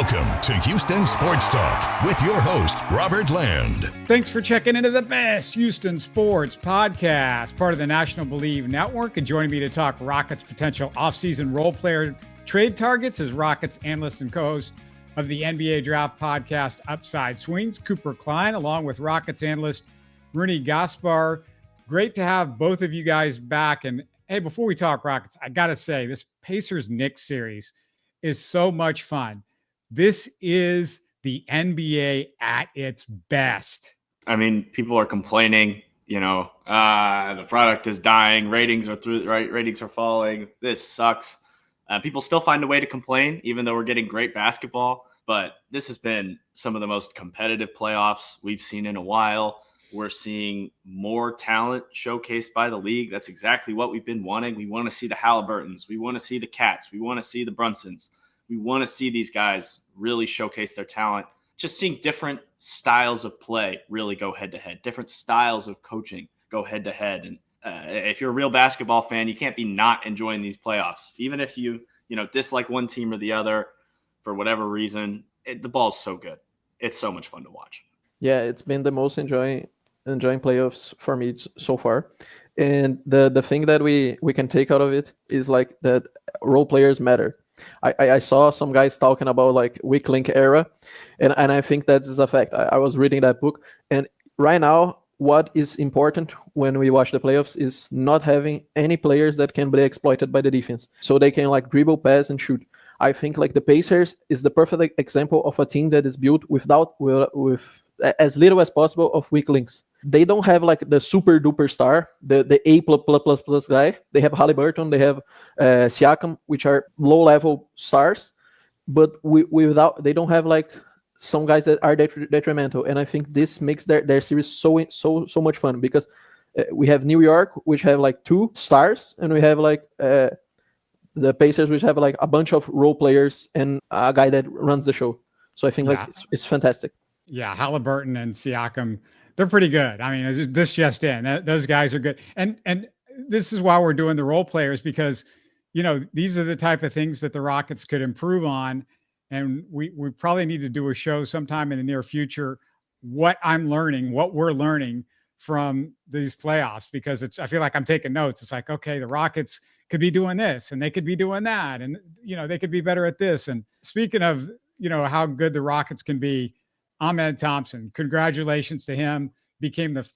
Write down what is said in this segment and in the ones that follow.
Welcome to Houston Sports Talk with your host, Robert Land. Thanks for checking into the best Houston sports podcast, part of the National Bleav Network. And joining me to talk Rockets' potential offseason role player trade targets is Rockets analyst and co-host of the NBA Draft podcast, Upside Swings, Cooper Klein, along with Rockets analyst Rooney Kaspar. Great to have both of you guys back. And hey, before we talk Rockets, I got to say, this Pacers-Knicks series is so much fun. This is the NBA at its best. I mean, people are complaining, the product is dying. Ratings are falling. This sucks. People still find a way to complain, even though we're getting great basketball. But this has been some of the most competitive playoffs we've seen in a while. We're seeing more talent showcased by the league. That's exactly what we've been wanting. We want to see the Halliburtons. We want to see the Cats. We want to see the Brunsons. We want to see these guys really showcase their talent. Just seeing different styles of play really go head-to-head, different styles of coaching go head-to-head. And if you're a real basketball fan, you can't be not enjoying these playoffs. Even if you dislike one team or the other for whatever reason, the ball's so good. It's so much fun to watch. Yeah, it's been the most enjoying playoffs for me so far. And the thing that we can take out of it is like that role players matter. I saw some guys talking about like weak link era, and I think that's a fact. I was reading that book, and right now what is important when we watch the playoffs is not having any players that can be exploited by the defense, so they can like dribble, pass, and shoot. I think like the Pacers is the perfect example of a team that is built with as little as possible of weak links. They don't have like the super duper star, the A plus guy. They have Halliburton, they have Siakam, which are low level stars, but they don't have like some guys that are detrimental. And I think this makes their series so much fun, because we have New York, which have like two stars, and we have like the Pacers, which have like a bunch of role players and a guy that runs the show. So I think like it's fantastic. Yeah, Halliburton and Siakam, they're pretty good. I mean, this just in, those guys are good. And this is why we're doing the role players, because, these are the type of things that the Rockets could improve on. And we probably need to do a show sometime in the near future, what we're learning from these playoffs, because I feel like I'm taking notes. It's like, okay, the Rockets could be doing this and they could be doing that. And, they could be better at this. And speaking of, how good the Rockets can be, Ahmed Thompson, congratulations to him. Became the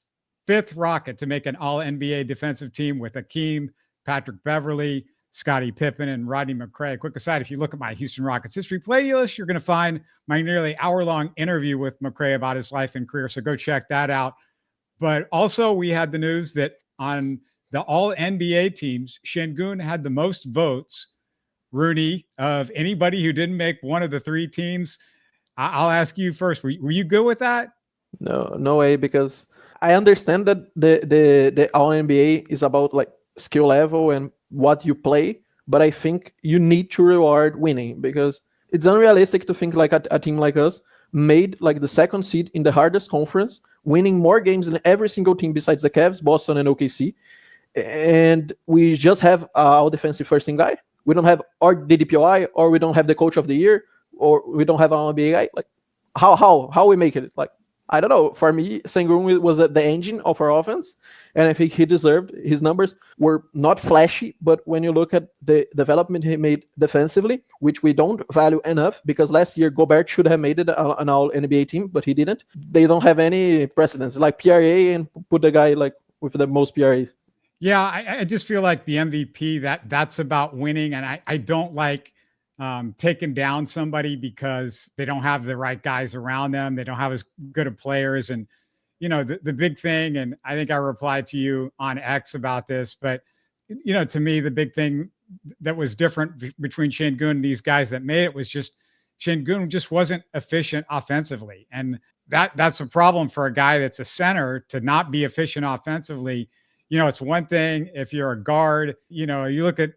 fifth Rocket to make an all-NBA defensive team with Akeem, Patrick Beverley, Scottie Pippen, and Rodney McCray. Quick aside, if you look at my Houston Rockets history playlist, you're going to find my nearly hour-long interview with McCray about his life and career, so go check that out. But also, we had the news that on the all-NBA teams, Sengun had the most votes, Rooney, of anybody who didn't make one of the three teams. I'll ask you first. Were you good with that? No way, because I understand that the All NBA is about like skill level and what you play, but I think you need to reward winning, because it's unrealistic to think like a team like us made like the second seed in the hardest conference, winning more games than every single team besides the Cavs, Boston, and OKC, and we just have our defensive first team guy. We don't have our DDPOI, or we don't have the coach of the year, or we don't have an NBA guy. Like, how we make it? Like, I don't know. For me, Sengun was the engine of our offense, and I think he deserved. His numbers were not flashy, but when you look at the development he made defensively, which we don't value enough, because last year Gobert should have made it an all-NBA team, but he didn't. They don't have any precedence, like PRA, and put the guy like with the most PRAs. Yeah, I just feel like the MVP, that's about winning, and I don't like taking down somebody because they don't have the right guys around them. They don't have as good of players. And, the big thing, and I think I replied to you on X about this, but, to me, the big thing that was different between Sengun and these guys that made it was just Sengun just wasn't efficient offensively. And that's a problem for a guy that's a center to not be efficient offensively. It's one thing if you're a guard, you look at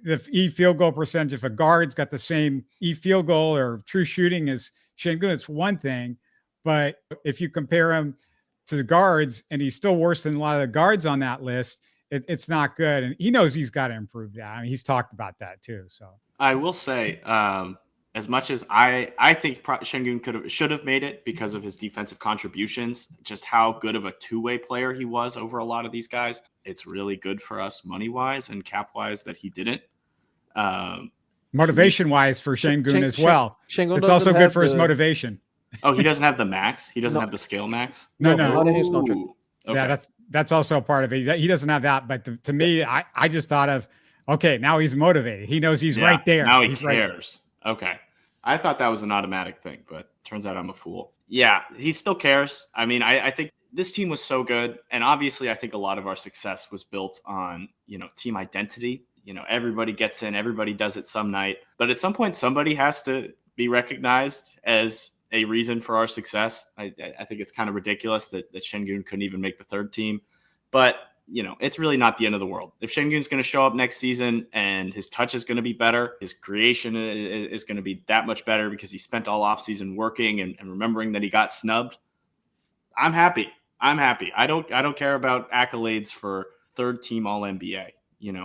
the field goal percentage. If a guard's got the same field goal or true shooting as Sengun, it's one thing. But if you compare him to the guards, and he's still worse than a lot of the guards on that list, it's not good. And he knows he's got to improve that. I mean, he's talked about that too. So I will say, as much as I think Sengun should have made it because of his defensive contributions, just how good of a two-way player he was over a lot of these guys. It's really good for us money-wise and cap-wise that he didn't. Motivation-wise for Sengun as well. Sengun it's also good for his motivation. Oh, he doesn't have the max? He doesn't have the scale max? No. Not in his contract. Okay. Yeah, that's also a part of it. He doesn't have that. But to me, I just thought of, okay, now he's motivated. He knows he's right there. Now he cares. Right. Okay. I thought that was an automatic thing, but turns out I'm a fool. Yeah, he still cares. I mean, I think this team was so good. And obviously, I think a lot of our success was built on, team identity. Everybody gets in, everybody does it some night. But at some point, somebody has to be recognized as a reason for our success. I think it's kind of ridiculous that Sengun couldn't even make the third team. But, it's really not the end of the world. If Sengun's going to show up next season and his touch is going to be better, his creation is going to be that much better because he spent all offseason working and remembering that he got snubbed, I'm happy. I don't care about accolades for third team All-NBA.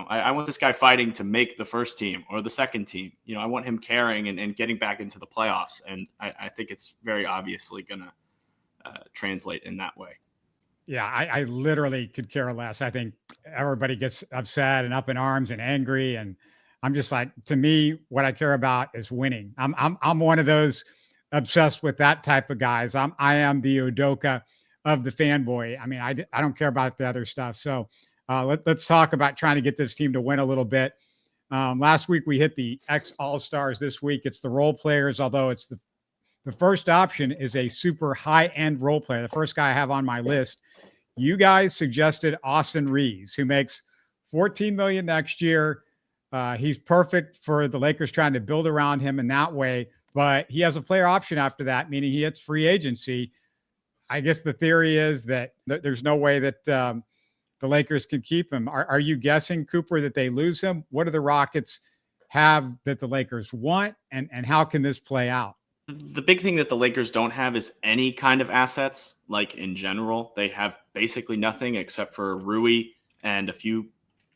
I want this guy fighting to make the first team or the second team. I want him caring and getting back into the playoffs. And I think it's very obviously going to translate in that way. Yeah, I literally could care less. I think everybody gets upset and up in arms and angry. And I'm just like, to me, what I care about is winning. I'm one of those obsessed with that type of guys. I am the Udoka of the fanboy. I mean, I don't care about the other stuff. So let's talk about trying to get this team to win a little bit. Last week we hit the X All-Stars. This week it's the role players, although it's the first option is a super high-end role player. The first guy I have on my list. You guys suggested Austin Reaves, who makes $14 million next year. He's perfect for the Lakers trying to build around him in that way, but he has a player option after that, meaning he hits free agency. I guess the theory is that there's no way that the Lakers can keep him. Are you guessing, Cooper, that they lose him? What do the Rockets have that the Lakers want, and how can this play out? The big thing that the Lakers don't have is any kind of assets. Like in general, they have basically nothing except for Rui and a few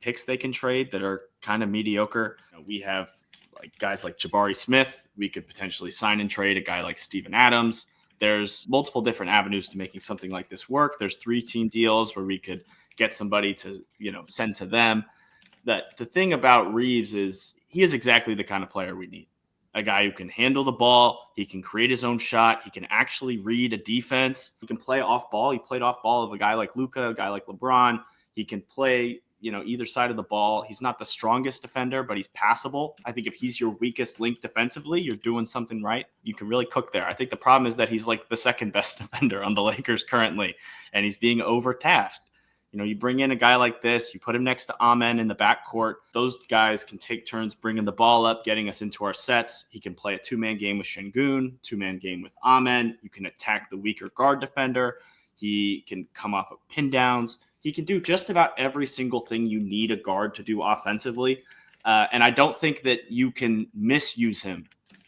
picks they can trade that are kind of mediocre. We have guys like Jabari Smith. We could potentially sign and trade a guy like Steven Adams. There's multiple different avenues to making something like this work. There's 3-team deals where we could get somebody to, send to them. That the thing about Reaves is he is exactly the kind of player we need. A guy who can handle the ball. He can create his own shot. He can actually read a defense. He can play off ball. He played off ball of a guy like Luka, a guy like LeBron. He can play, either side of the ball. He's not the strongest defender, but he's passable. I think if he's your weakest link defensively, you're doing something right. You can really cook there. I think the problem is that he's like the second best defender on the Lakers currently, and he's being overtasked. You bring in a guy like this, you put him next to Amen in the backcourt. Those guys can take turns bringing the ball up, getting us into our sets. He can play a two-man game with Sengun, two-man game with Amen. You can attack the weaker guard defender. He can come off of pin downs. He can do just about every single thing you need a guard to do offensively. And I don't think that you can misuse him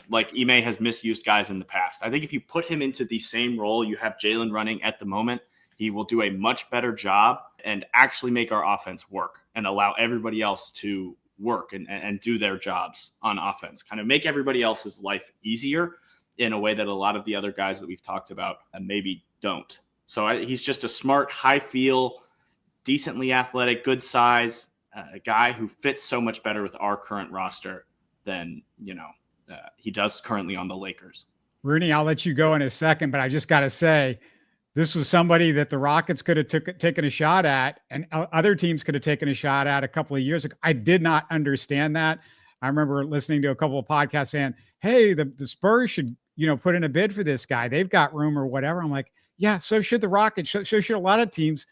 like Ime has misused guys in the past. I think if you put him into the same role you have Jalen running at the moment, he will do a much better job and actually make our offense work and allow everybody else to work and do their jobs on offense, kind of make everybody else's life easier in a way that a lot of the other guys that we've talked about maybe don't. So he's just a smart, high feel, decently athletic, good size, a guy who fits so much better with our current roster than, he does currently on the Lakers. Rooney, I'll let you go in a second, but I just got to say, this was somebody that the Rockets could have taken a shot at, and other teams could have taken a shot at a couple of years ago. I did not understand that. I remember listening to a couple of podcasts saying, hey, the Spurs should, put in a bid for this guy. They've got room or whatever. I'm like, yeah, so should the Rockets. So should a lot of teams.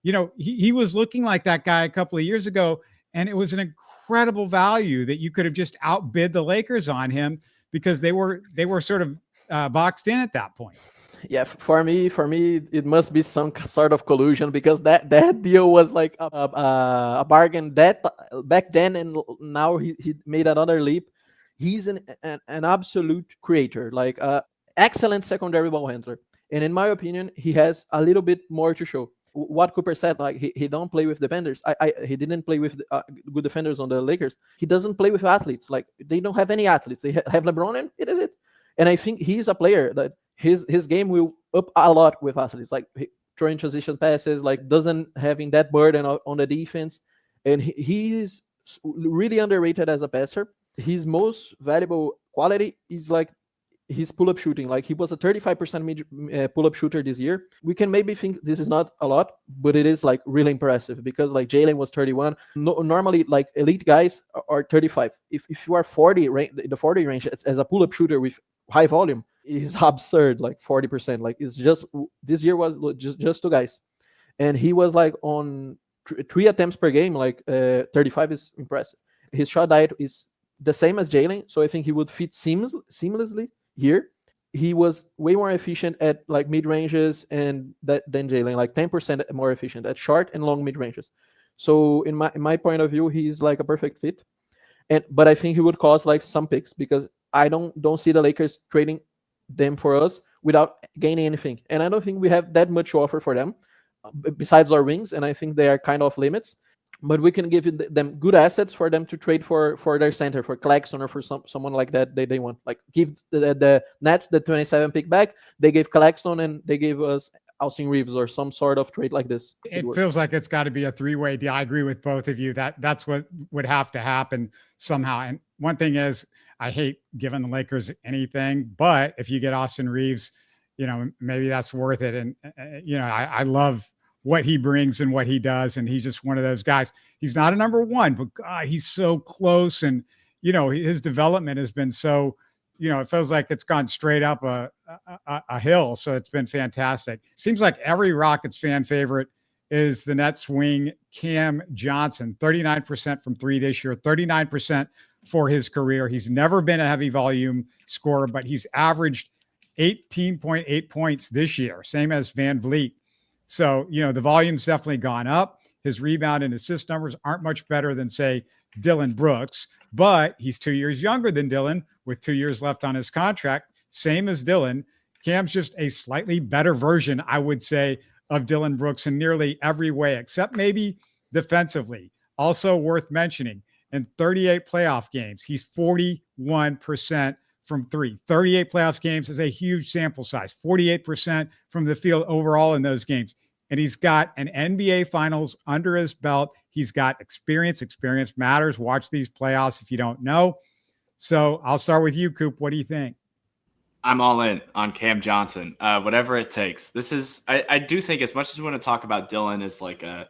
He was looking like that guy a couple of years ago, and it was an incredible value that you could have just outbid the Lakers on him because they were sort of boxed in at that point. Yeah, for me, it must be some sort of collusion because that deal was like a bargain that back then, and now he made another leap. He's an absolute creator, like excellent secondary ball handler, and in my opinion, he has a little bit more to show. what Cooper said, like he don't play with defenders. He didn't play with good defenders on the Lakers. He doesn't play with athletes. Like they don't have any athletes. They have LeBron, and it is it. And I think he's a player that his game will up a lot with athletes. Like throwing transition passes, like doesn't having that burden on the defense. And he's really underrated as a passer. His most valuable quality is like his pull-up shooting. Like he was a 35% pull-up shooter this year. We can maybe think this is not a lot, but it is like really impressive because like Jalen was 31. Normally like elite guys are 35. If you are 40, the 40 range as a pull-up shooter with high volume is absurd. Like 40%. Like it's just this year was just 2 guys, and he was like on 3 attempts per game. Like 35 is impressive. His shot diet is the same as Jalen, so I think he would fit seamlessly here. He was way more efficient at like mid ranges than Jalen, like 10% more efficient at short and long mid ranges. So in my point of view, he's like a perfect fit. But I think he would cause like some picks because I don't see the Lakers trading them for us without gaining anything, and I don't think we have that much to offer for them besides our wings, and I think they are kind of limits. But we can give them good assets for them to trade for their center, for Claxton or for someone like that they want. Like give the Nets the 27 pick back. They gave Claxton and they gave us Austin Reaves or some sort of trade like this. It feels like it's got to be a 3-way deal. I agree with both of you. That's what would have to happen somehow. And one thing is, I hate giving the Lakers anything, but if you get Austin Reaves, maybe that's worth it. And I love what he brings and what he does. And he's just one of those guys. He's not a number one, but God, he's so close. And, his development has been so, it feels like it's gone straight up a hill. So it's been fantastic. Seems like every Rockets fan favorite is the Nets wing, Cam Johnson, 39% from 3 this year, 39% for his career. He's never been a heavy volume scorer, but he's averaged 18.8 points this year, same as Van Vliet. So, the volume's definitely gone up. His rebound and assist numbers aren't much better than, say, Dillon Brooks, but he's 2 years younger than Dillon with 2 years left on his contract. Same as Dillon. Cam's just a slightly better version, I would say, of Dillon Brooks in nearly every way, except maybe defensively. Also worth mentioning, in 38 playoff games, he's 41% from 3. 38 playoff games is a huge sample size, 48% from the field overall in those games. And he's got an NBA Finals under his belt. He's got experience. Experience matters. Watch these playoffs if you don't know. So I'll start with you, Coop. What do you think? I'm all in on Cam Johnson, whatever it takes. This is, I do think, as much as we want to talk about Dillon as like a,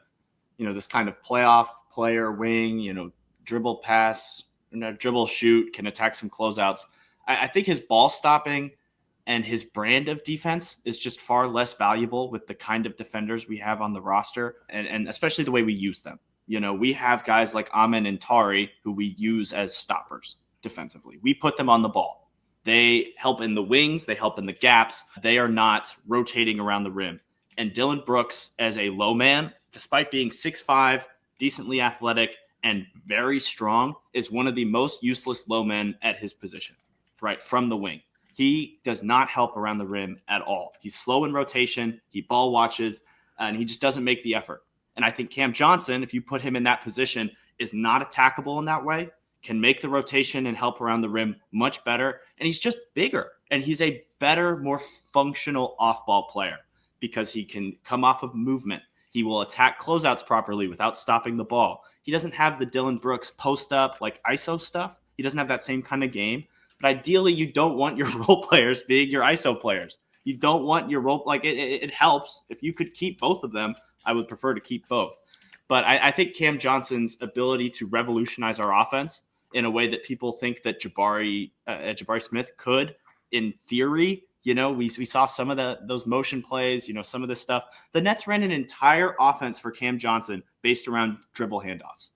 this kind of playoff player wing, dribble pass, dribble shoot, can attack some closeouts. I think his ball stopping and his brand of defense is just far less valuable with the kind of defenders we have on the roster, and especially the way we use them. We have guys like Amen and Tari who we use as stoppers defensively. We put them on the ball. They help in the wings. They help in the gaps. They are not rotating around the rim. And Dillon Brooks, as a low man, despite being 6'5", decently athletic, and very strong, is one of the most useless low men at his position, right, from the wing. He does not help around the rim at all. He's slow in rotation. He ball watches, and he just doesn't make the effort. And I think Cam Johnson, if you put him in that position, is not attackable in that way, can make the rotation and help around the rim much better. And he's just bigger. And he's a better, more functional off-ball player because he can come off of movement. He will attack closeouts properly without stopping the ball. He doesn't have the Dillon Brooks post-up, like ISO stuff. He doesn't have that same kind of game. But ideally, you don't want your role players being your ISO players. You don't want your role, like it helps. If you could keep both of them, I would prefer to keep both. But I think Cam Johnson's ability to revolutionize our offense in a way that people think that Jabari Smith could, in theory, we saw some of those motion plays, some of this stuff. The Nets ran an entire offense for Cam Johnson based around dribble handoffs.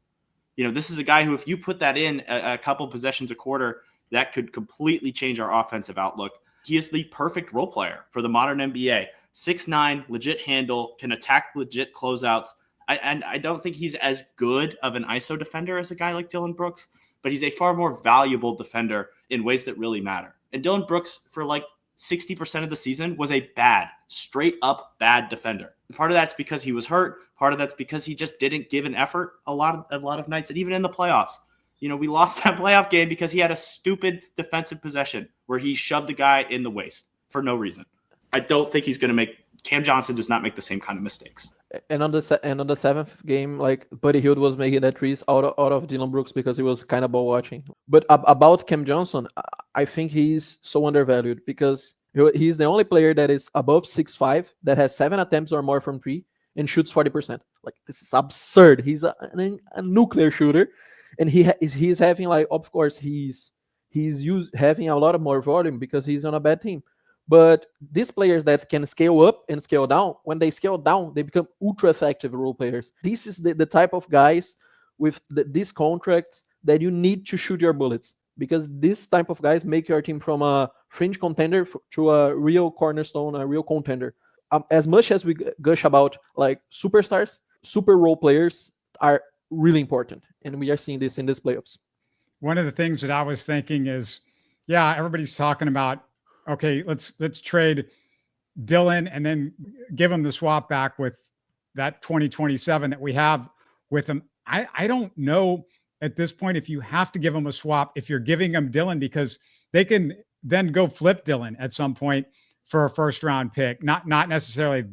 This is a guy who, if you put that in a couple possessions a quarter, that could completely change our offensive outlook. He is the perfect role player for the modern NBA. 6'9", legit handle, can attack legit closeouts. I don't think he's as good of an ISO defender as a guy like Dillon Brooks, but he's a far more valuable defender in ways that really matter. And Dillon Brooks, for like 60% of the season was a bad, straight up bad defender. Part of that's because he was hurt. Part of that's because he just didn't give an effort a lot of nights, and even in the playoffs. We lost that playoff game because he had a stupid defensive possession where he shoved a guy in the waist for no reason. I don't think he's going to make – Cam Johnson does not make the same kind of mistakes. And on the seventh game, like Buddy Hield was making that threes out of Dillon Brooks because he was kind of ball watching. But about Cam Johnson, I think he's so undervalued because he's the only player that is above 6'5", that has 7 attempts or more from 3 and shoots 40%. Like, this is absurd. He's a nuclear shooter, and he's having, like, of course he's having a lot of more volume because he's on a bad team. But these players that can scale up and scale down, when they scale down, they become ultra effective role players. This is the type of guys with these contracts that you need to shoot your bullets, because this type of guys make your team from a fringe contender to a real cornerstone, a real contender. As much as we gush about like superstars, super role players are really important, and we are seeing this in these playoffs. One of the things that I was thinking is, everybody's talking about, okay, let's trade Dillon and then give him the swap back with that 2027 that we have with him. I don't know at this point if you have to give him a swap if you're giving him Dillon, because they can then go flip Dillon at some point for a first round pick. Not necessarily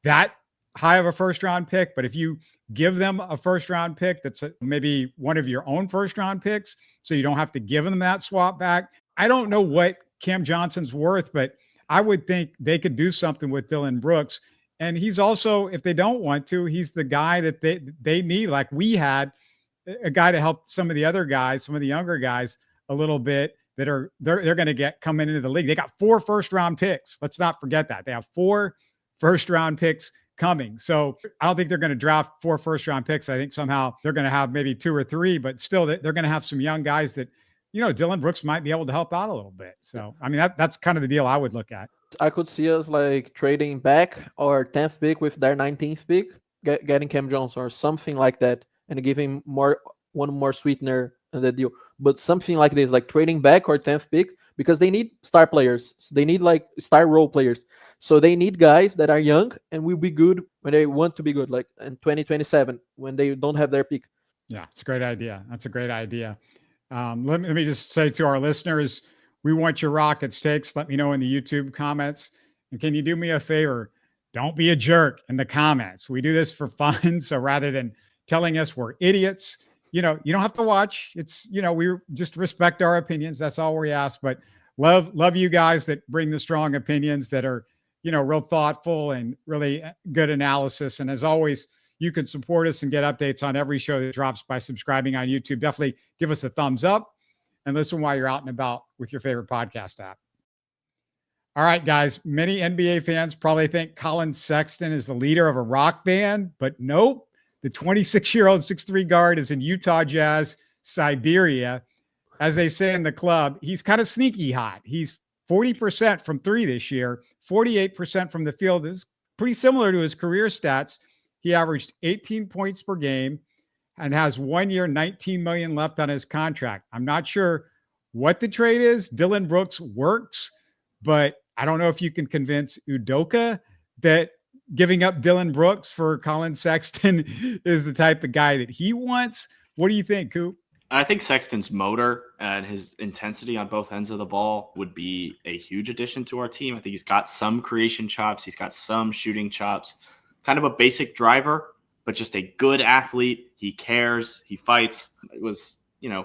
that high of a first round pick, but if you give them a first round pick that's maybe one of your own first round picks, so you don't have to give them that swap back. I don't know what Cam Johnson's worth, but I would think they could do something with Dillon Brooks. And he's also, if they don't want to, he's the guy that they need. Like we had a guy to help some of the other guys, some of the younger guys a little bit that they're going to get coming into the league. They got 4 first round picks. Let's not forget that. They have 4 first round picks coming. So I don't think they're going to draft 4 first round picks. I think somehow they're going to have maybe 2 or 3, but still they're going to have some young guys that, Dillon Brooks might be able to help out a little bit. So, I mean, that's kind of the deal I would look at. I could see us like trading back our 10th pick with their 19th pick, getting Cam Johnson or something like that, and giving one more sweetener in the deal. But something like this, like trading back our 10th pick, because they need star players. They need like star role players. So they need guys that are young and will be good when they want to be good, like in 2027 when they don't have their pick. Yeah, it's a great idea. That's a great idea. Let me just say to our listeners, we want your Rockets takes. Let me know in the YouTube comments. And can you do me a favor? Don't be a jerk in the comments. We do this for fun. So rather than telling us we're idiots, you don't have to watch. It's, we just respect our opinions. That's all we ask. But love you guys that bring the strong opinions that are, real thoughtful and really good analysis. And as always, you can support us and get updates on every show that drops by subscribing on YouTube. Definitely give us a thumbs up and listen while you're out and about with your favorite podcast app. All right, guys. Many NBA fans probably think Collin Sexton is the leader of a rock band, but nope. The 26-year-old 6'3" guard is in Utah Jazz, Siberia. As they say in the club, he's kind of sneaky hot. He's 40% from 3 this year, 48% from the field. This is pretty similar to his career stats. He averaged 18 points per game and has 1 year, $19 million left on his contract. I'm not sure what the trade is. Dillon Brooks works, but I don't know if you can convince Udoka that giving up Dillon Brooks for Collin Sexton is the type of guy that he wants. What do you think, Coop? I think Sexton's motor and his intensity on both ends of the ball would be a huge addition to our team. I think he's got some creation chops. He's got some shooting chops. Kind of a basic driver, but just a good athlete. He cares. He fights. It was,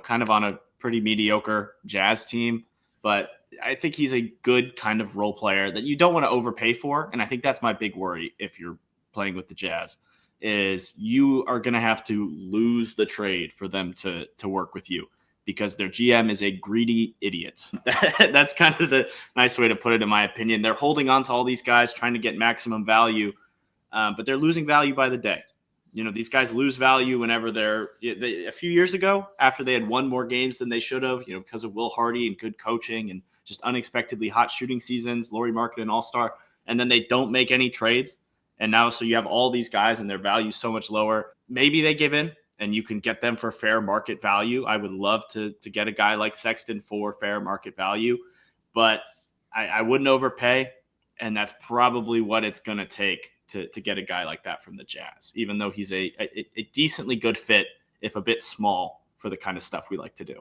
kind of on a pretty mediocre Jazz team, but I think he's a good kind of role player that you don't want to overpay for. And I think that's my big worry if you're playing with the Jazz, is you are going to have to lose the trade for them to work with you, because their GM is a greedy idiot. That's kind of the nice way to put it, in my opinion. They're holding on to all these guys, trying to get maximum value. But they're losing value by the day. These guys lose value whenever a few years ago, after they had won more games than they should have, because of Will Hardy and good coaching and just unexpectedly hot shooting seasons, Lauri Markkanen All-Star, and then they don't make any trades. And now, so you have all these guys and their value so much lower. Maybe they give in and you can get them for fair market value. I would love to get a guy like Sexton for fair market value, but I wouldn't overpay, and that's probably what it's going to take to get a guy like that from the Jazz, even though he's a decently good fit, if a bit small, for the kind of stuff we like to do.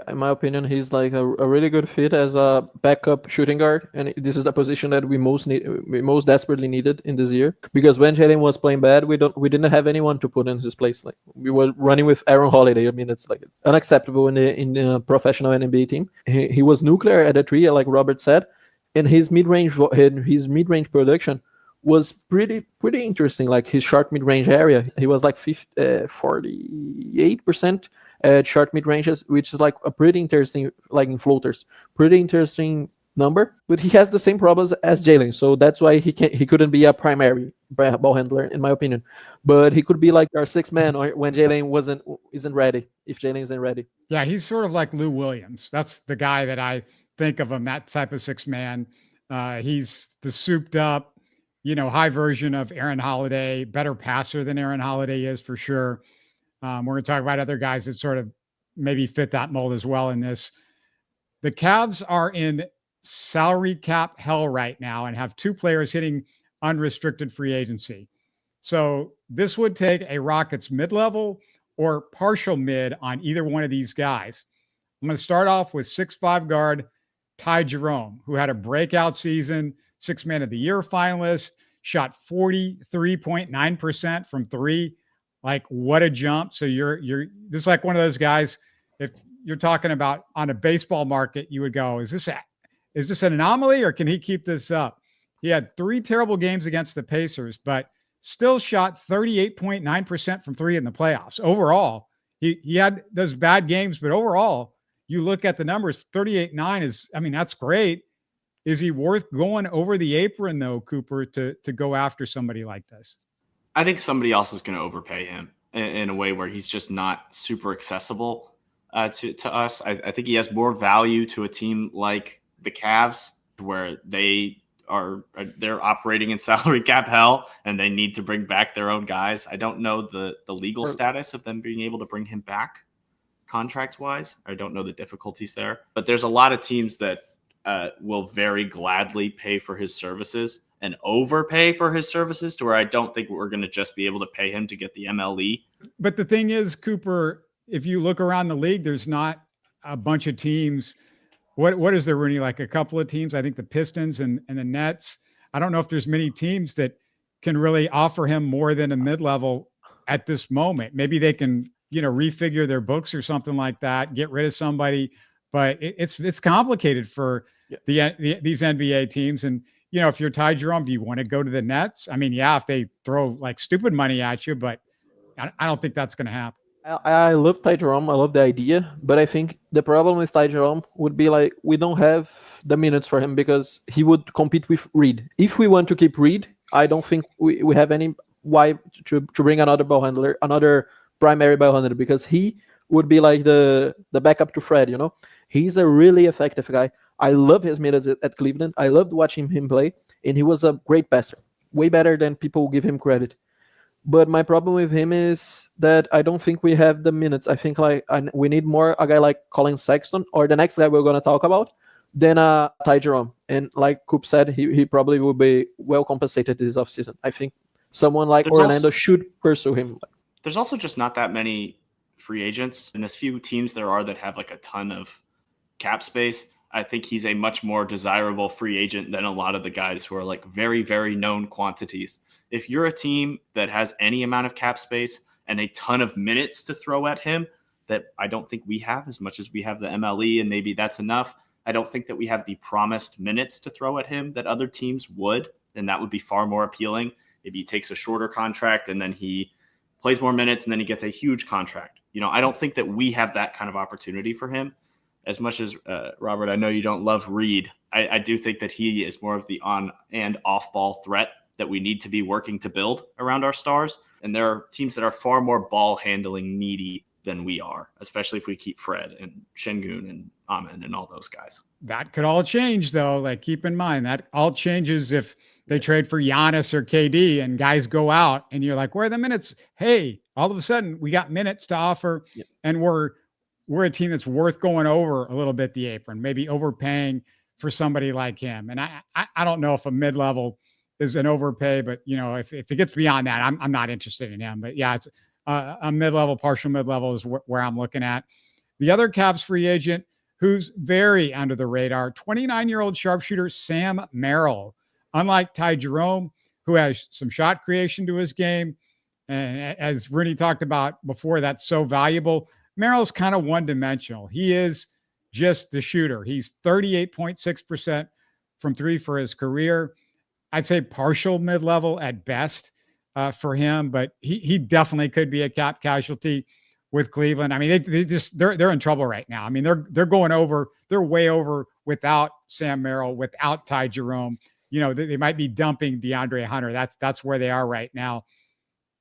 In my opinion, he's like a really good fit as a backup shooting guard, and this is the position that we most desperately needed in this year. Because when Jalen was playing bad, we didn't have anyone to put in his place. Like we were running with Aaron Holiday. I mean, it's like unacceptable in the professional NBA team. He was nuclear at a three, like Robert said, and his mid-range production was pretty interesting. Like his short mid-range area, he was like 48% at short mid-ranges, which is like a pretty interesting, like in floaters, pretty interesting number. But he has the same problems as Jalen, so that's why he couldn't be a primary ball handler, in my opinion. But he could be like our sixth man when Jalen isn't ready. If Jalen isn't ready, yeah, he's sort of like Lou Williams. That's the guy that I think of him. That type of sixth man. He's the souped up, high version of Aaron Holiday, better passer than Aaron Holiday is for sure. We're going to talk about other guys that sort of maybe fit that mold as well in this. The Cavs are in salary cap hell right now and have two players hitting unrestricted free agency. So this would take a Rockets mid-level or partial mid on either one of these guys. I'm going to start off with 6'5" guard Ty Jerome, who had a breakout season, Sixth Man of the Year finalist, shot 43.9% from three. Like, what a jump. So you're this is like one of those guys, if you're talking about on a baseball market, you would go, is this an anomaly or can he keep this up? He had 3 terrible games against the Pacers, but still shot 38.9% from three in the playoffs. Overall, he had those bad games, but overall, you look at the numbers, 38.9 is, I mean, that's great. Is he worth going over the apron though, Cooper, to go after somebody like this? I think somebody else is going to overpay him in a way where he's just not super accessible to us. I think he has more value to a team like the Cavs, where they're operating in salary cap hell and they need to bring back their own guys. I don't know the legal status of them being able to bring him back contract wise. I don't know the difficulties there, but there's a lot of teams that will very gladly pay for his services and overpay for his services to where I don't think we're going to just be able to pay him to get the MLE. But the thing is, Cooper, if you look around the league, there's not a bunch of teams. What is there, Rooney? Like a couple of teams, I think the Pistons and the Nets. I don't know if there's many teams that can really offer him more than a mid-level at this moment. Maybe they can, refigure their books or something like that, get rid of somebody, but it's complicated for these NBA teams. And, if you're Ty Jerome, do you want to go to the Nets? I mean, yeah, if they throw like stupid money at you, but I don't think that's going to happen. I love Ty Jerome. I love the idea, but I think the problem with Ty Jerome would be like we don't have the minutes for him because he would compete with Reed. If we want to keep Reed, I don't think we have any why to bring another ball handler, another primary ball handler, because he would be like the backup to Fred. He's a really effective guy. I love his minutes at Cleveland. I loved watching him play, and he was a great passer, way better than people give him credit. But my problem with him is that I don't think we have the minutes. I think we need more a guy like Collin Sexton or the next guy we're going to talk about than Ty Jerome. And like Coop said, he probably will be well compensated this offseason. I think someone like Orlando should pursue him. There's also just not that many free agents, and as few teams there are that have like a ton of cap space. I think he's a much more desirable free agent than a lot of the guys who are like very, very known quantities. If you're a team that has any amount of cap space and a ton of minutes to throw at him, that I don't think we have as much as we have the MLE, and maybe that's enough. I don't think that we have the promised minutes to throw at him that other teams would, and that would be far more appealing. Maybe he takes a shorter contract and then he plays more minutes and then he gets a huge contract. I don't think that we have that kind of opportunity for him. As much as, Robert, I know you don't love Reed, I do think that he is more of the on and off ball threat that we need to be working to build around our stars. And there are teams that are far more ball handling needy than we are, especially if we keep Fred and Sengun and Ahmed and all those guys. That could all change, though. Like, keep in mind that all changes if they trade for Giannis or KD and guys go out and you're like, where are the minutes? Hey, all of a sudden we got minutes to offer, and we're a team that's worth going over a little bit the apron, maybe overpaying for somebody like him. And I don't know if a mid-level is an overpay, but if it gets beyond that, I'm not interested in him. But yeah, it's a mid-level, partial mid-level is where I'm looking at. The other Cavs free agent who's very under the radar, 29-year-old sharpshooter Sam Merrill. Unlike Ty Jerome, who has some shot creation to his game, and as Rooney talked about before, that's so valuable. Merrill's kind of one-dimensional. He is just the shooter. He's 38.6% from three for his career. I'd say partial mid-level at best for him, but he definitely could be a cap casualty with Cleveland. I mean, they're in trouble right now. I mean, they're way over without Sam Merrill, without Ty Jerome. They might be dumping DeAndre Hunter. That's where they are right now.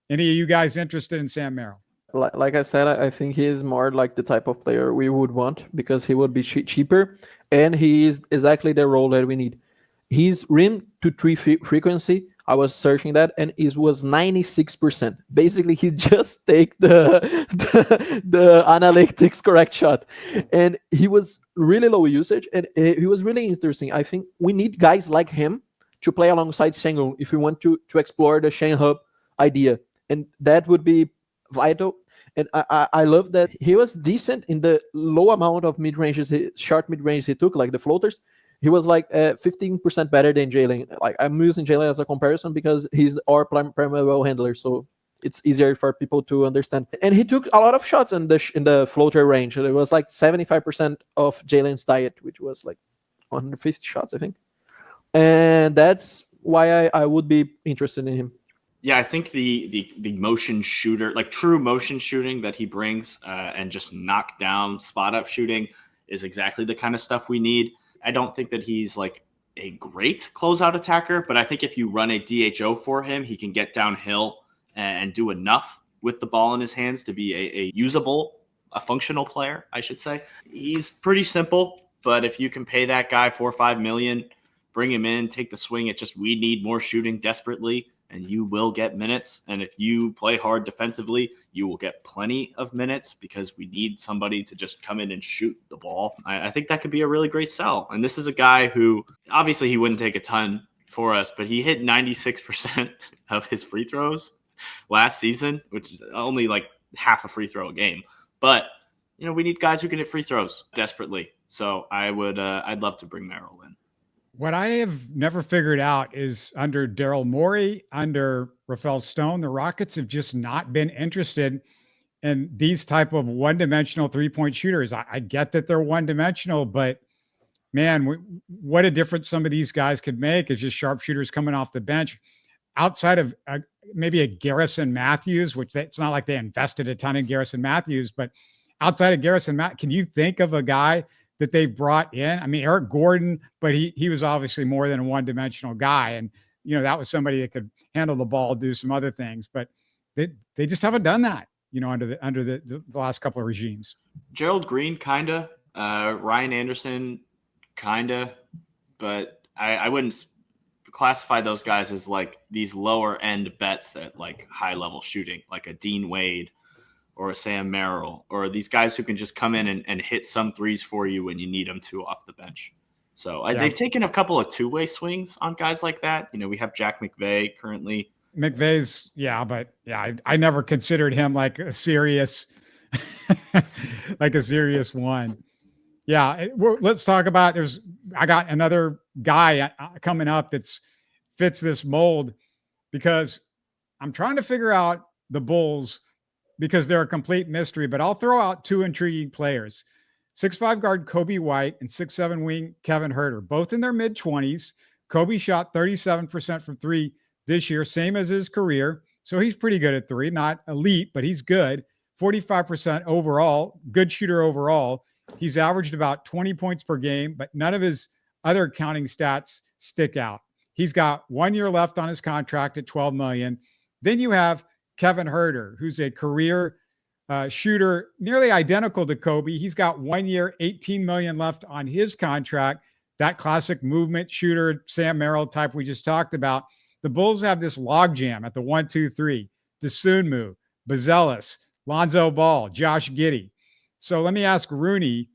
Any of you guys interested in Sam Merrill? Like I said, I think he is more like the type of player we would want because he would be cheaper, and he is exactly the role that we need. His rim to three frequency, I was searching that, and it was 96%. Basically, he just take the analytics correct shot, and he was really low usage, and he was really interesting. I think we need guys like him to play alongside Sengun if we want to explore the Shane Hub idea, and that would be vital. And I love that he was decent in the low amount of short mid-range he took, like the floaters. He was like 15% better than Jalen. Like, I'm using Jalen as a comparison because he's our primary ball handler, so it's easier for people to understand. And he took a lot of shots in the floater range. It was like 75% of Jalen's diet, which was like 150 shots, I think. And that's why I would be interested in him. Yeah, I think the motion shooter, like true motion shooting that he brings and just knock down spot up shooting is exactly the kind of stuff we need. I don't think that he's like a great closeout attacker, but I think if you run a DHO for him, he can get downhill and do enough with the ball in his hands to be a functional player, I should say. He's pretty simple, but if you can pay that guy $4 or $5 million, bring him in, take the swing at we need more shooting desperately, and you will get minutes. And if you play hard defensively, you will get plenty of minutes because we need somebody to just come in and shoot the ball. I think that could be a really great sell. And this is a guy who, obviously he wouldn't take a ton for us, but he hit 96% of his free throws last season, which is only like half a free throw a game. But, we need guys who can hit free throws desperately. So I'd love to bring Merrill in. What I have never figured out is under Daryl Morey, under Rafael Stone, the Rockets have just not been interested in these type of one-dimensional three-point shooters. I get that they're one-dimensional, but man, what a difference some of these guys could make is just sharpshooters coming off the bench. Outside of maybe a Garrison Matthews, which it's not like they invested a ton in Garrison Matthews, but outside of Garrison Matthews, can you think of a guy that they've brought in? I mean, Eric Gordon, but he was obviously more than a one-dimensional guy. And, that was somebody that could handle the ball, do some other things, but they just haven't done that, under the last couple of regimes. Gerald Green, kind of, Ryan Anderson, kind of, but I wouldn't classify those guys as like these lower end bets at like high level shooting, like a Dean Wade or a Sam Merrill, or these guys who can just come in and hit some threes for you when you need them to off the bench. So they've taken a couple of two-way swings on guys like that. We have Jack McVay currently. McVay's, I never considered him like a serious, one. Yeah, let's talk about. I got another guy coming up that's fits this mold because I'm trying to figure out the Bulls because they're a complete mystery. But I'll throw out two intriguing players: 6'5" guard Coby White and 6'7" wing Kevin Huerter, both in their mid-20s. Coby shot 37% from three this year, same as his career. So he's pretty good at three, not elite, but he's good. 45% overall, good shooter overall. He's averaged about 20 points per game, but none of his other counting stats stick out. He's got 1 year left on his contract at $12 million. Then you have Kevin Huerter, who's a career shooter nearly identical to Coby. He's got 1 year, $18 million left on his contract. That classic movement shooter, Sam Merrill type we just talked about. The Bulls have this logjam at the 1, 2, 3. Dosunmu, Bazelis, Lonzo Ball, Josh Giddey. So let me ask Rooney,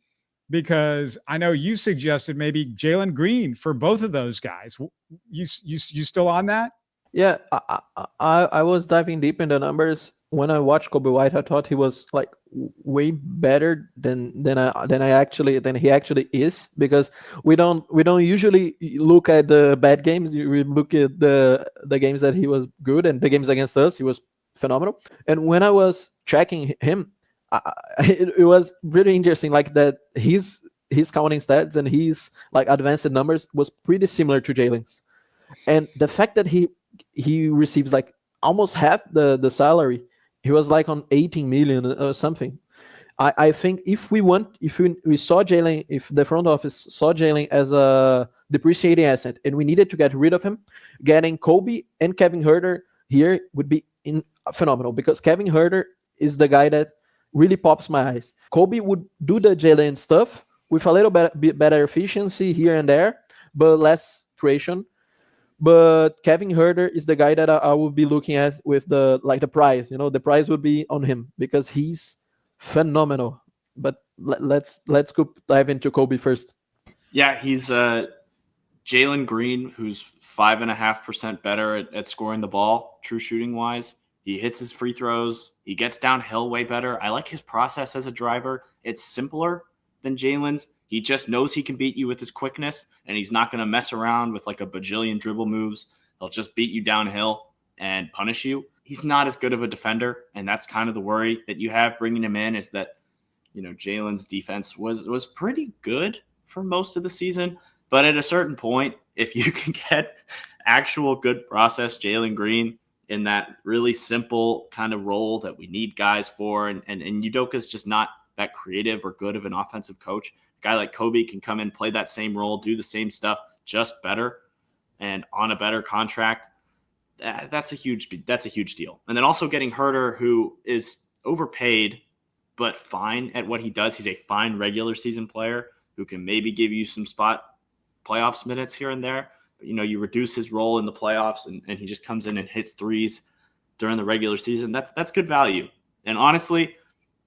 because I know you suggested maybe Jalen Green for both of those guys. You still on that? Yeah, I was diving deep in the numbers. When I watched Coby White, I thought he was like way better than he actually is, because we don't usually look at the bad games. We look at the games that he was good, and the games against us he was phenomenal. And when I was tracking him, it was really interesting, like that his counting stats and his like advanced numbers was pretty similar to Jalen's. And the fact that he receives like almost half the salary, he was like on 18 million or something. I think if we saw Jalen, if the front office saw Jalen as a depreciating asset and we needed to get rid of him, getting Coby and Kevin Huerter here would be phenomenal, because Kevin Huerter is the guy that really pops my eyes. Coby would do the Jalen stuff with a little bit better efficiency here and there, but less creation. But Kevin Huerter is the guy that I would be looking at with the prize. The prize would be on him because he's phenomenal. But let's go dive into Coby first. Yeah, he's Jalen Green, who's 5.5% better at scoring the ball, true shooting wise. He hits his free throws. He gets downhill way better. I like his process as a driver. It's simpler than Jalen's. He just knows he can beat you with his quickness, and he's not going to mess around with like a bajillion dribble moves. He'll just beat you downhill and punish you. He's not as good of a defender, and that's kind of the worry that you have bringing him in, is that, Jalen's defense was pretty good for most of the season. But at a certain point, if you can get actual good process Jalen Green in that really simple kind of role that we need guys for, and Udoka's just not that creative or good of an offensive coach. A guy like Coby can come in, play that same role, do the same stuff, just better and on a better contract. That's a huge deal. And then also getting Huerter, who is overpaid but fine at what he does. He's a fine regular season player who can maybe give you some spot playoffs minutes here and there. But, you reduce his role in the playoffs and he just comes in and hits threes during the regular season. That's good value. And honestly,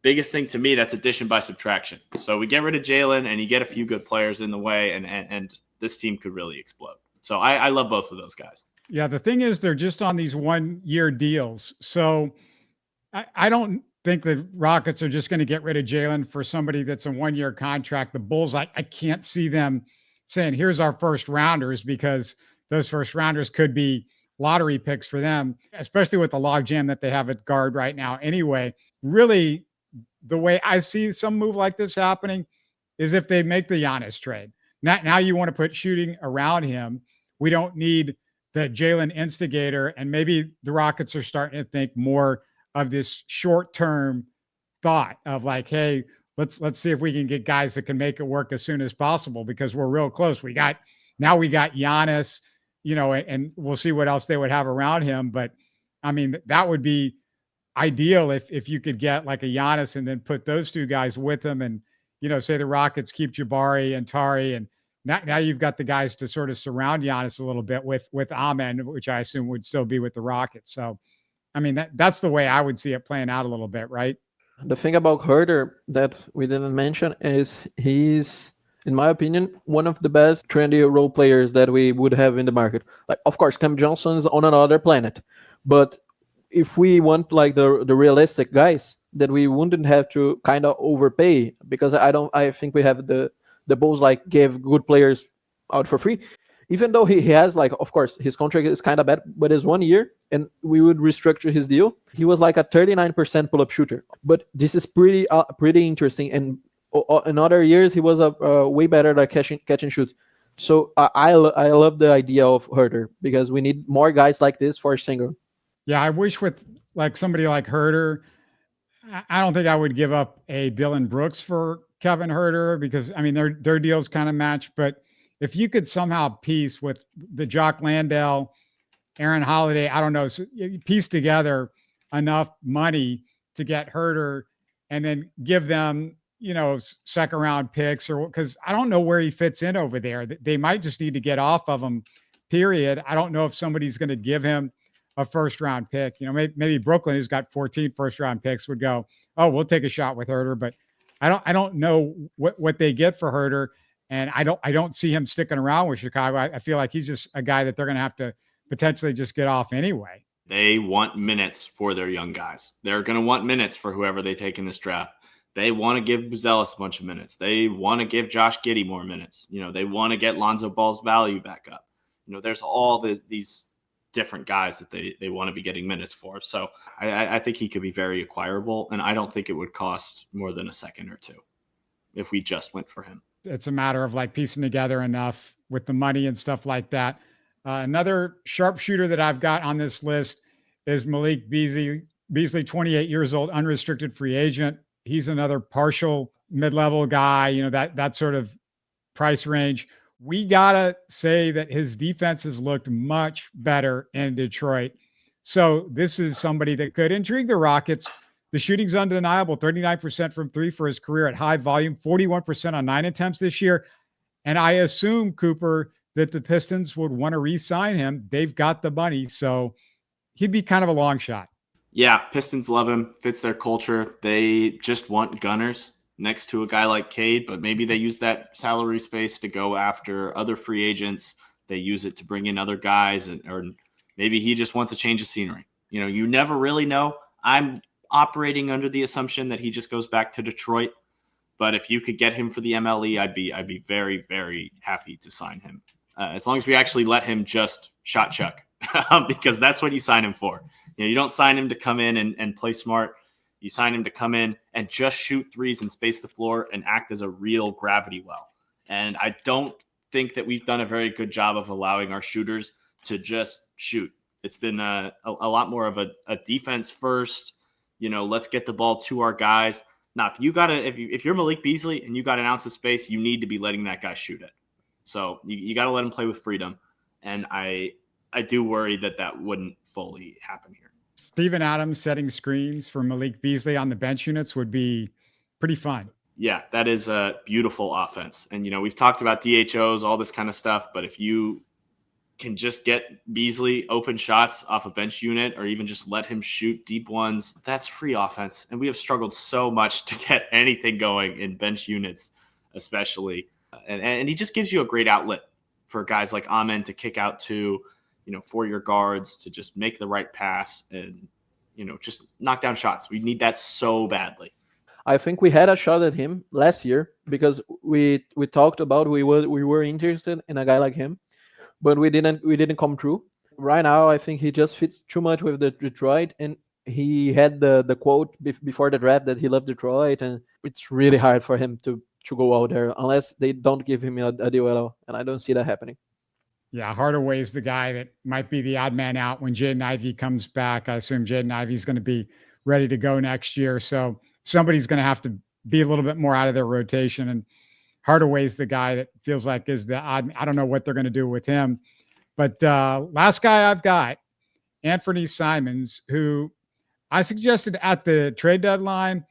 biggest thing to me, that's addition by subtraction. So we get rid of Jalen and you get a few good players in the way, and this team could really explode. So I love both of those guys. Yeah, the thing is they're just on these 1-year deals. So I don't think the Rockets are just going to get rid of Jalen for somebody that's a 1-year contract. The Bulls, I can't see them saying, here's our first rounders, because those first rounders could be lottery picks for them, especially with the logjam that they have at guard right now. Anyway, really, the way I see some move like this happening is if they make the Giannis trade. Now you want to put shooting around him. We don't need the Jalen instigator, and maybe the Rockets are starting to think more of this short-term thought of like, hey, let's see if we can get guys that can make it work as soon as possible, because we're real close. We got Giannis, and we'll see what else they would have around him. But I mean, that would be ideal if you could get like a Giannis and then put those two guys with him, and say the Rockets keep Jabari and Tari, and now you've got the guys to sort of surround Giannis a little bit with Amen, which I assume would still be with the Rockets. So I mean, that's the way I would see it playing out a little bit, right? The thing about Huerter that we didn't mention is he's, in my opinion, one of the best trendy role players that we would have in the market. Like, of course, Cam Johnson's on another planet, but if we want like the realistic guys, then we wouldn't have to kind of overpay, because I think we have the Bulls like give good players out for free. Even though he has, like, of course, his contract is kind of bad, but it's 1 year, and we would restructure his deal. He was like a 39% pull-up shooter. But this is pretty interesting. And in other years, he was a way better at catch and shoot. So I love the idea of Huerter, because we need more guys like this for Sengun. Yeah, I wish with like somebody like Huerter, I don't think I would give up a Dillon Brooks for Kevin Huerter, because I mean their deals kind of match, but if you could somehow piece with the Jock Landale, Aaron Holiday, I don't know, so piece together enough money to get Huerter and then give them, second round picks, or because I don't know where he fits in over there. They might just need to get off of him, period. I don't know if somebody's going to give him a first round pick. Maybe Brooklyn, who's got 14 first round picks, would go, oh, we'll take a shot with Huerter. But I don't know what they get for Huerter, and I don't see him sticking around with Chicago. I feel like he's just a guy that they're going to have to potentially just get off anyway. They want minutes for their young guys. They're going to want minutes for whoever they take in this draft. They want to give Buzelis a bunch of minutes. They want to give Josh Giddey more minutes. They want to get Lonzo Ball's value back up. There's all these different guys that they want to be getting minutes for. So I think he could be very acquirable, and I don't think it would cost more than a second or two if we just went for him. It's a matter of like piecing together enough with the money and stuff like that. Another sharpshooter that I've got on this list is Malik Beasley. Beasley, 28 years old, unrestricted free agent. He's another partial mid-level guy, that sort of price range. We got to say that his defense has looked much better in Detroit. So this is somebody that could intrigue the Rockets. The shooting's undeniable, 39% from three for his career at high volume, 41% on 9 attempts this year. And I assume, Cooper, that the Pistons would want to re-sign him. They've got the money, so he'd be kind of a long shot. Yeah, Pistons love him, fits their culture. They just want gunners next to a guy like Cade, but maybe they use that salary space to go after other free agents. They use it to bring in other guys, or maybe he just wants a change of scenery. You never really know. I'm operating under the assumption that he just goes back to Detroit, but if you could get him for the MLE, I'd be very, very happy to sign him. As long as we actually let him just shot chuck, because that's what you sign him for. You don't sign him to come in and play smart. You sign him to come in and just shoot threes and space the floor and act as a real gravity well. And I don't think that we've done a very good job of allowing our shooters to just shoot. It's been a lot more of a defense first, let's get the ball to our guys. Now, if you're Malik Beasley and you got an ounce of space, you need to be letting that guy shoot it. So you got to let him play with freedom. And I do worry that wouldn't fully happen here. Steven Adams setting screens for Malik Beasley on the bench units would be pretty fun. Yeah, that is a beautiful offense. And, we've talked about DHOs, all this kind of stuff. But if you can just get Beasley open shots off a bench unit, or even just let him shoot deep ones, that's free offense. And we have struggled so much to get anything going in bench units, especially. And he just gives you a great outlet for guys like Amen to kick out to, for your guards to just make the right pass and, just knock down shots. We need that so badly. I think we had a shot at him last year because we talked about we were interested in a guy like him, but we didn't come true. Right now, I think he just fits too much with the Detroit, and he had the quote before the draft that he loved Detroit, and it's really hard for him to go out there unless they don't give him a deal at all, and I don't see that happening. Yeah, Hardaway's the guy that might be the odd man out when Jaden Ivey comes back. I assume Jaden Ivey's going to be ready to go next year, so somebody's going to have to be a little bit more out of their rotation, and Hardaway's the guy that feels like is the odd. I don't know what they're going to do with him. But last guy I've got, Anfernee Simons, who I suggested at the trade deadline,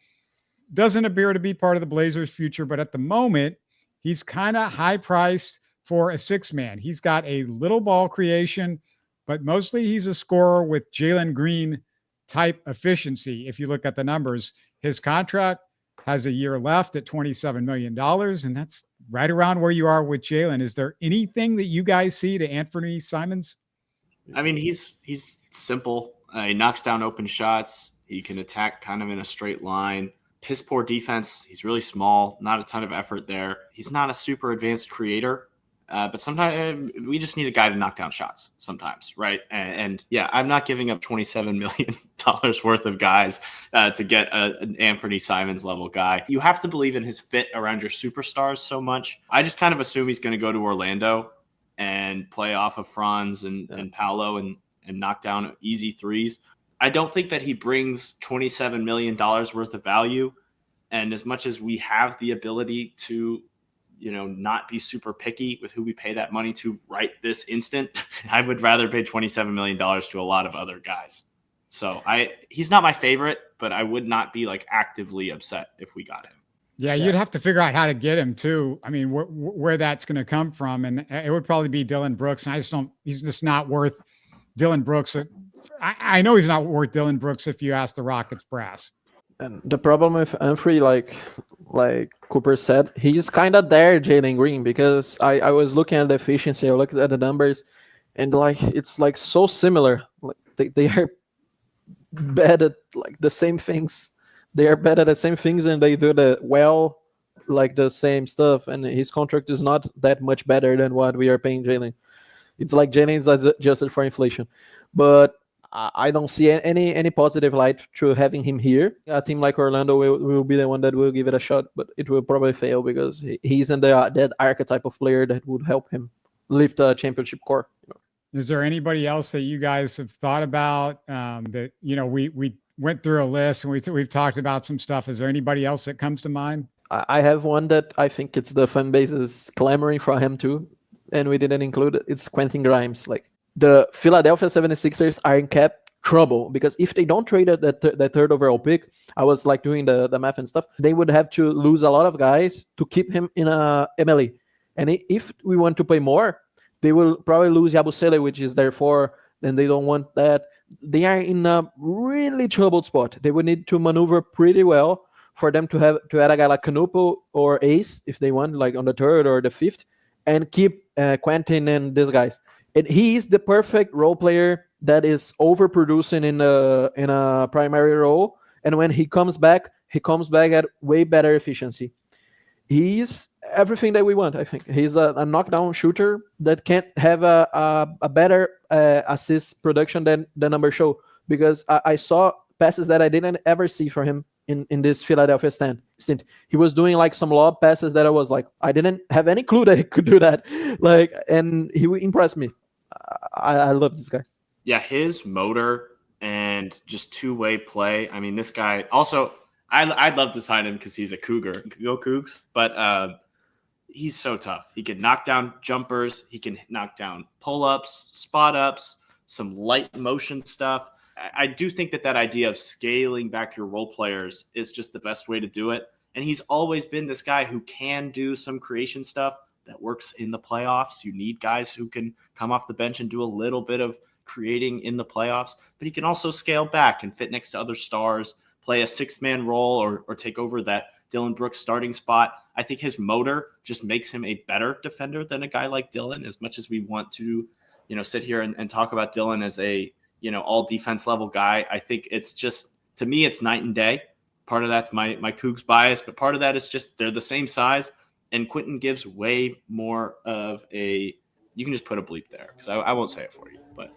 doesn't appear to be part of the Blazers' future, but at the moment, he's kind of high-priced for a six-man. He's got a little ball creation, but mostly he's a scorer with Jalen Green type efficiency. If you look at the numbers, his contract has a year left at $27 million, and that's right around where you are with Jalen. Is there anything that you guys see to Anfernee Simons? I mean, he's simple. He knocks down open shots. He can attack kind of in a straight line. Piss poor defense. He's really small. Not a ton of effort there. He's not a super advanced creator. But sometimes we just need a guy to knock down shots sometimes, right? And yeah, I'm not giving up $27 million worth of guys to get an Anfernee Simons level guy. You have to believe in his fit around your superstars so much. I just kind of assume he's going to go to Orlando and play off of Franz and Paolo and knock down easy threes. I don't think that he brings $27 million worth of value. And as much as we have the ability to not be super picky with who we pay that money to right this instant, I would rather pay $27 million to a lot of other guys. So he's not my favorite, but I would not be like actively upset if we got him. Yeah, you'd have to figure out how to get him too. I mean, where that's going to come from. And it would probably be Dillon Brooks. And he's just not worth Dillon Brooks. I know he's not worth Dillon Brooks if you ask the Rockets brass. And the problem with Anfernee, like like Cooper said, he's kind of there, Jalen Green, because I was looking at the efficiency, I looked at the numbers, and like it's like so similar. Like they are bad at like the same things. They are bad at the same things, and they do like the same stuff. And his contract is not that much better than what we are paying Jalen. It's like Jalen's adjusted for inflation, but I don't see any positive light to having him here. A team like Orlando will be the one that will give it a shot, but it will probably fail because he isn't that archetype of player that would help him lift a championship core. Is there anybody else that you guys have thought about that, we went through a list and we've talked about some stuff. Is there anybody else that comes to mind? I have one that I think it's the fan base is clamoring for him too, and we didn't include it. It's Quentin Grimes. Like the Philadelphia 76ers are in cap trouble because if they don't trade that third overall pick, I was like doing the math and stuff, they would have to lose a lot of guys to keep him in a MLE. And if we want to pay more, they will probably lose Yabusele, which is therefore, then they don't want that. They are in a really troubled spot. They would need to maneuver pretty well for them to add a guy like Canupo or Ace if they want, like on the third or the fifth, and keep Quentin and these guys. And he is the perfect role player that is overproducing in a primary role. And when he comes back at way better efficiency. He's everything that we want, I think. He's a knockdown shooter that can't have a better assist production than the numbers show. Because I saw passes that I didn't ever see for him in this Philadelphia stint. He was doing like some lob passes that I was like, I didn't have any clue that he could do that. Like, and he impressed me. I love this guy. Yeah, his motor and just two-way play. I mean, this guy also, I'd love to sign him because he's a Cougar. Go Cougs. But he's so tough. He can knock down jumpers. He can knock down pull-ups, spot-ups, some light motion stuff. I do think that idea of scaling back your role players is just the best way to do it. And he's always been this guy who can do some creation stuff that works in the playoffs. You need guys who can come off the bench and do a little bit of creating in the playoffs, but he can also scale back and fit next to other stars, play a sixth-man role or take over that Dillon Brooks starting spot. I think his motor just makes him a better defender than a guy like Dillon, as much as we want to, sit here and talk about Dillon as a, all defense level guy. I think it's just, to me, it's night and day. Part of that's my Cougs bias, but part of that is just they're the same size, and Quentin gives way more of a, you can just put a bleep there because I won't say it for you, but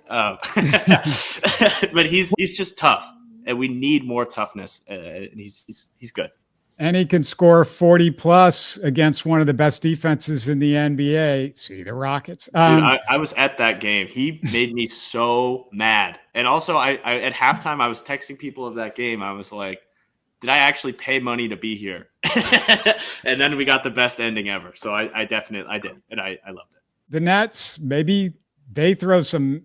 but he's just tough, and we need more toughness. And he's good, and he can score 40 plus against one of the best defenses in the NBA. See the Rockets. Dude, I was at that game. He made me so mad, and also I at halftime I was texting people of that game. I was like, did I actually pay money to be here? And then we got the best ending ever. So I did, and I loved it. The Nets, maybe they throw some,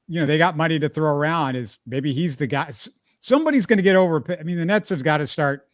they got money to throw around. Is maybe he's the guy. Somebody's going to get over. I mean, the Nets have got to start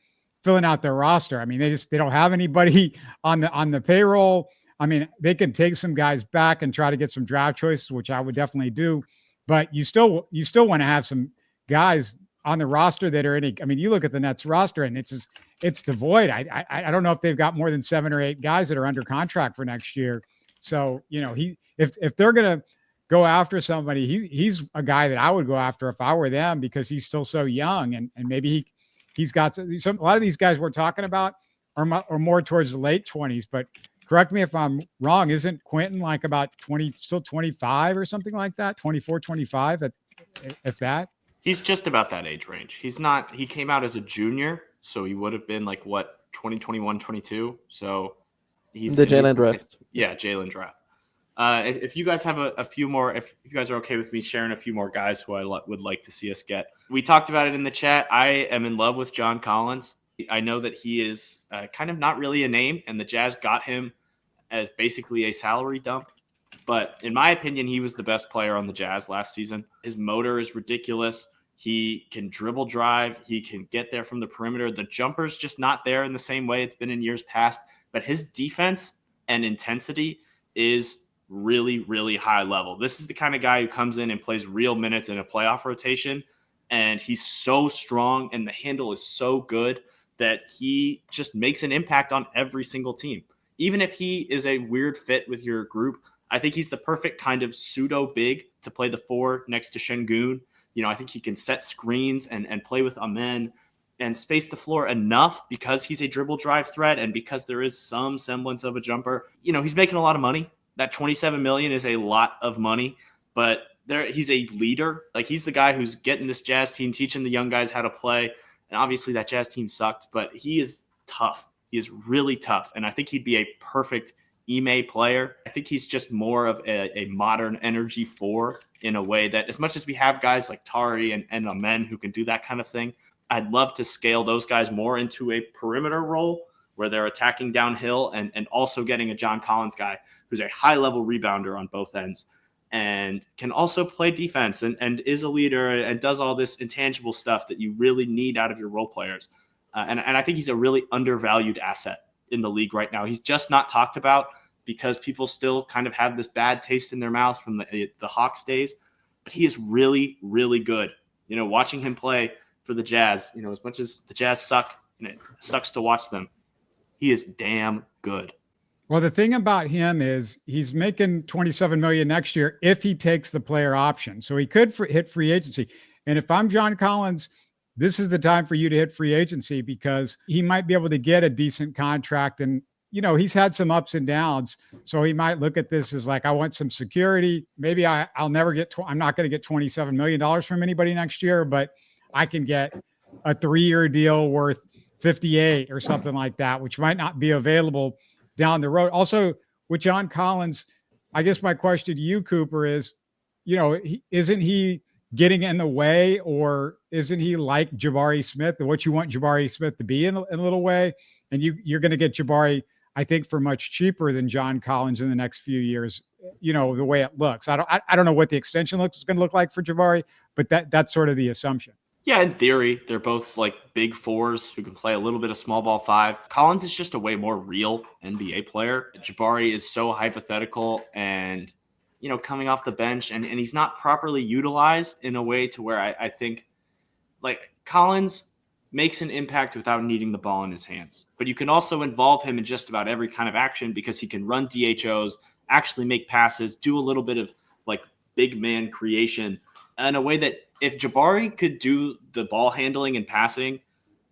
filling out their roster. I mean, they don't have anybody on the payroll. I mean, they can take some guys back and try to get some draft choices, which I would definitely do. But you still want to have some guys on the roster that are you look at the Nets roster and it's devoid. I don't know if they've got more than 7 or 8 guys that are under contract for next year. So, if they're going to go after somebody, he's a guy that I would go after if I were them because he's still so young and maybe he's got a lot of these guys we're talking about are more towards the late 20s, but correct me if I'm wrong. Isn't Quentin like about 25 or something like that? 24, 25 if that? He's just about that age range. He came out as a junior, so he would have been like 2021, 22. So he's the Jalen draft. Yeah, Jalen draft. If you guys have a few more, if you guys are okay with me sharing a few more guys who I would like to see us get. We talked about it in the chat. I am in love with John Collins. I know that he is kind of not really a name, and the Jazz got him as basically a salary dump. But in my opinion, he was the best player on the Jazz last season. His motor is ridiculous. He can dribble drive. He can get there from the perimeter. The jumper's just not there in the same way it's been in years past. But his defense and intensity is really, really high level. This is the kind of guy who comes in and plays real minutes in a playoff rotation. And he's so strong and the handle is so good that he just makes an impact on every single team. Even if he is a weird fit with your group, I think he's the perfect kind of pseudo big to play the 4 next to Sengun. I think he can set screens and play with Amen and space the floor enough because he's a dribble drive threat and because there is some semblance of a jumper. He's making a lot of money. That $27 million is a lot of money, but he's a leader. Like, he's the guy who's getting this Jazz team, teaching the young guys how to play. And obviously that Jazz team sucked, but he is tough. He is really tough. And I think he'd be a perfect Ime player. I think he's just more of a modern energy 4 in a way that, as much as we have guys like Tari and Amen who can do that kind of thing, I'd love to scale those guys more into a perimeter role where they're attacking downhill and also getting a John Collins guy who's a high-level rebounder on both ends and can also play defense and is a leader and does all this intangible stuff that you really need out of your role players. And I think he's a really undervalued asset in the league right now. He's just not talked about because people still kind of have this bad taste in their mouth from the Hawks days. But he is really, really good. Watching him play for the Jazz, as much as the Jazz suck and it sucks to watch them, he is damn good. Well, the thing about him is he's making $27 million next year if he takes the player option. So he could hit free agency. And if I'm John Collins, this is the time for you to hit free agency because he might be able to get a decent contract. And, he's had some ups and downs. So he might look at this as like, I want some security. Maybe I'm not going to get $27 million from anybody next year, but I can get a 3-year deal worth 58 or something like that, which might not be available down the road. Also, with John Collins, I guess my question to you, Cooper, is, isn't he getting in the way, or isn't he like Jabari Smith, what you want Jabari Smith to be in a little way? And you're going to get Jabari, I think, for much cheaper than John Collins in the next few years, the way it looks. I don't know what the extension is going to look like for Jabari, but that's sort of the assumption. Yeah, in theory, they're both like big 4s who can play a little bit of small ball 5. Collins is just a way more real NBA player. Jabari is so hypothetical and, coming off the bench, and he's not properly utilized in a way to where I think like Collins makes an impact without needing the ball in his hands. But you can also involve him in just about every kind of action because he can run DHOs, actually make passes, do a little bit of like big man creation in a way that if Jabari could do the ball handling and passing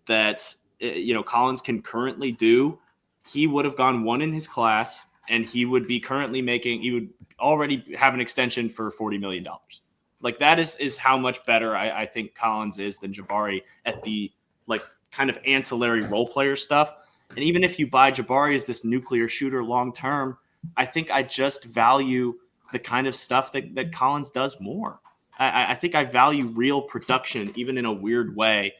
that, Collins can currently do, he would have gone 1 in his class and he would already have an extension for $40 million. Like, that is how much better I think Collins is than Jabari at the like kind of ancillary role player stuff. And even if you buy Jabari as this nuclear shooter long-term, I think I just value the kind of stuff that Collins does more. I think I value real production, even in a weird way,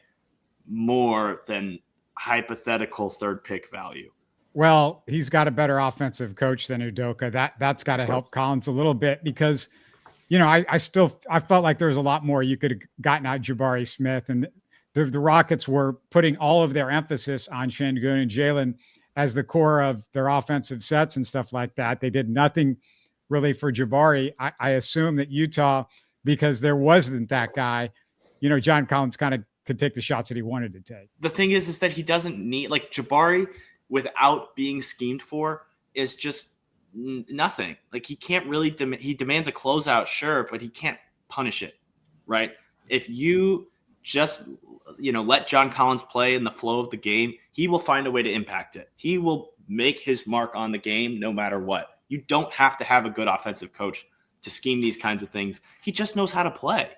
more than hypothetical 3rd pick value. Well, he's got a better offensive coach than Udoka. That's got to help Collins a little bit because, I felt like there was a lot more you could have gotten out Jabari Smith, and the Rockets were putting all of their emphasis on Sengun and Jalen as the core of their offensive sets and stuff like that. They did nothing really for Jabari. I assume that Utah, because there wasn't that guy, John Collins kind of could take the shots that he wanted to take. The thing is that he doesn't need, like, Jabari without being schemed for is just nothing. Like, he can't really, he demands a closeout, sure, but he can't punish it, right? If you just, let John Collins play in the flow of the game, he will find a way to impact it. He will make his mark on the game no matter what. You don't have to have a good offensive coach to scheme these kinds of things. He just knows how to play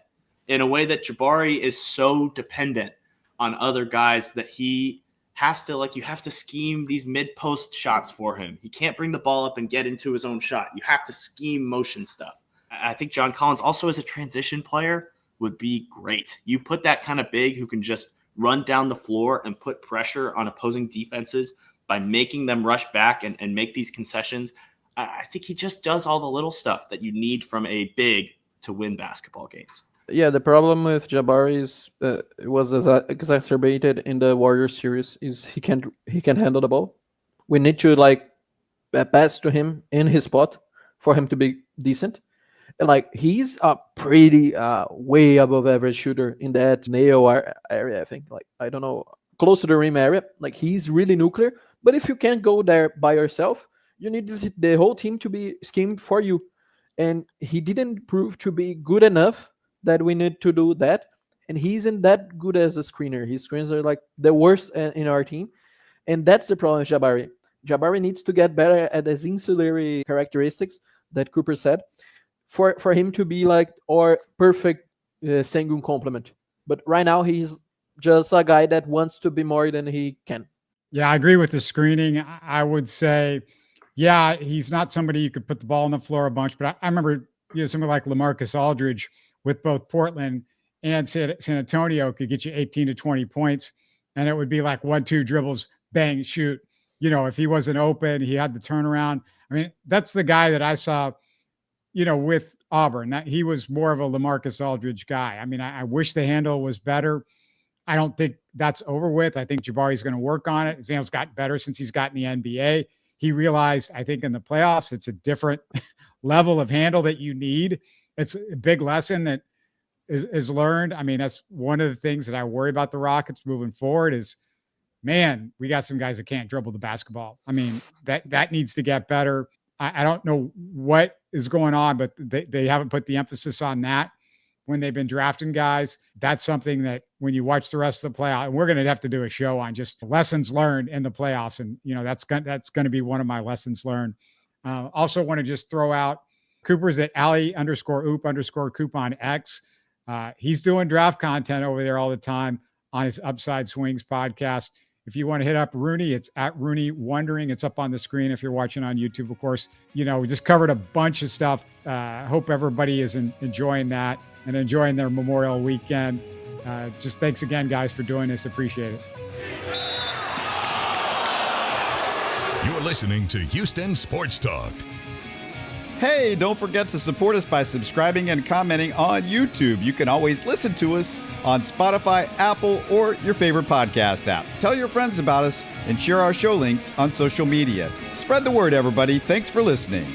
in a way that Jabari is so dependent on other guys that he has to, like, you have to scheme these mid-post shots for him. He can't bring the ball up and get into his own shot. You have to scheme motion stuff. I think John Collins also as a transition player would be great. You put that kind of big who can just run down the floor and put pressure on opposing defenses by making them rush back and make these concessions. I think he just does all the little stuff that you need from a big to win basketball games. Yeah, the problem with Jabari is was exacerbated in the Warriors series. Is he can't handle the ball. We need to pass to him in his spot for him to be decent. And he's a pretty way above average shooter in that nail area. I think I don't know close to the rim area. Like, he's really nuclear. But if you can't go there by yourself, you need the whole team to be schemed for you. And he didn't prove to be good enough that we need to do that. And he isn't that good as a screener. His screens are like the worst in our team. And that's the problem with Jabari. Jabari needs to get better at his ancillary characteristics that Cooper said for him to be like our perfect Sengun complement. But right now, he's just a guy that wants to be more than he can. Yeah, I agree with the screening. I would say, yeah, he's not somebody you could put the ball on the floor a bunch. But I remember, somebody like LaMarcus Aldridge with both Portland and San Antonio could get you 18 to 20 points. And it would be like 1-2 dribbles, bang, shoot. If he wasn't open, he had the turnaround. I mean, that's the guy that I saw, with Auburn. That he was more of a LaMarcus Aldridge guy. I mean, I wish the handle was better. I don't think that's over with. I think Jabari's going to work on it. His handle's gotten better since he's gotten the NBA. He realized, I think, in the playoffs, it's a different level of handle that you need. It's a big lesson that is learned. I mean, that's one of the things that I worry about the Rockets moving forward is, man, we got some guys that can't dribble the basketball. I mean, that needs to get better. I don't know what is going on, but they haven't put the emphasis on that when they've been drafting guys. That's something that when you watch the rest of the playoff, and we're going to have to do a show on just lessons learned in the playoffs. And, that's going to be one of my lessons learned. Also want to just throw out Cooper's at Ali_oop_Coop on X. He's doing draft content over there all the time on his Upside Swings podcast. If you want to hit up Rooney, it's at Rooney Wondering. It's up on the screen if you're watching on YouTube, of course. We just covered a bunch of stuff. Hope everybody is enjoying that and enjoying their Memorial weekend. Just thanks again, guys, for doing this. Appreciate it. You're listening to Houston Sports Talk. Hey, don't forget to support us by subscribing and commenting on YouTube. You can always listen to us on Spotify, Apple, or your favorite podcast app. Tell your friends about us and share our show links on social media. Spread the word, everybody. Thanks for listening.